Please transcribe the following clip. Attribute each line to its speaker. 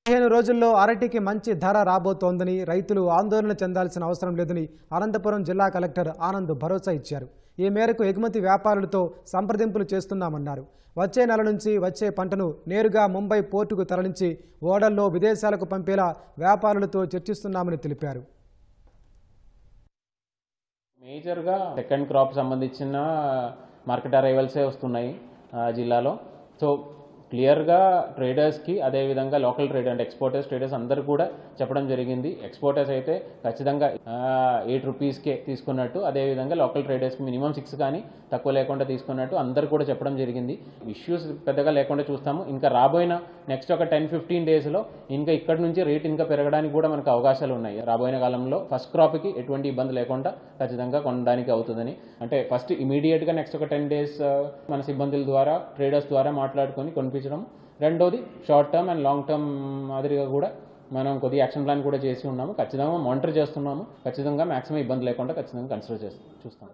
Speaker 1: 15 రోజుల్లో అరటికి మంచి ధర రాబోతోందని రైతులు ఆందోళన చెందాల్సిన అవసరం లేదని అనంతపురం జిల్లా కలెక్టర్ ఆనంద్ భరోసా ఇచ్చారు. ఈ మేరకు ఎగుమతి వ్యాపారులతో సంప్రదింపులు చేస్తున్నామన్నారు. వచ్చే నెల నుంచి వచ్చే పంటను నేరుగా ముంబై పోర్టుకు తరలించి ఓడల్లో విదేశాలకు పంపేలా వ్యాపారులతో చర్చిస్తున్నామని తెలిపారు.
Speaker 2: మేజర్గా సెకండ్ క్రాప్ సంబంధించిన మార్కెట్ అరైవల్సే వస్తున్నాయి జిల్లాలో. సో క్లియర్గా ట్రేడర్స్కి అదేవిధంగా లోకల్ ట్రేడర్ అంటే ఎక్స్పోర్టర్స్ ట్రేడర్స్ అందరూ కూడా చెప్పడం జరిగింది. ఎక్స్పోర్టర్స్ అయితే ఖచ్చితంగా 8 రూపీస్కే తీసుకున్నట్టు, అదేవిధంగా లోకల్ ట్రేడర్స్కి మినిమం 6 కానీ తక్కువ లేకుండా తీసుకున్నట్టు అందరూ కూడా చెప్పడం జరిగింది. ఇష్యూస్ పెద్దగా లేకుండా చూస్తాము. ఇంకా రాబోయిన నెక్స్ట్ ఒక 10-15 డేస్లో ఇంకా ఇక్కడ నుంచి రేట్ ఇంకా పెరగడానికి కూడా మనకు అవకాశాలు ఉన్నాయి. రాబోయిన కాలంలో ఫస్ట్ క్రాప్కి ఎటువంటి ఇబ్బంది లేకుండా ఖచ్చితంగా కొనడానికి అవుతుందని, అంటే ఫస్ట్ ఇమీడియట్గా నెక్స్ట్ ఒక 10 డేస్ మన సిబ్బందుల ద్వారా ట్రేడర్స్ ద్వారా మాట్లాడుకొని కొనిపించడం. రెండోది short term and long term మాదిరిగా కూడా మనం కొద్దిగా యాక్షన్ ప్లాన్ కూడా చేసి ఉన్నాము. ఖచ్చితంగా మానిటర్ చేస్తున్నాము. ఖచ్చితంగా మ్యాక్సిమం ఇబ్బంది లేకుండా ఖచ్చితంగా కన్సిడర్ చూస్తాం.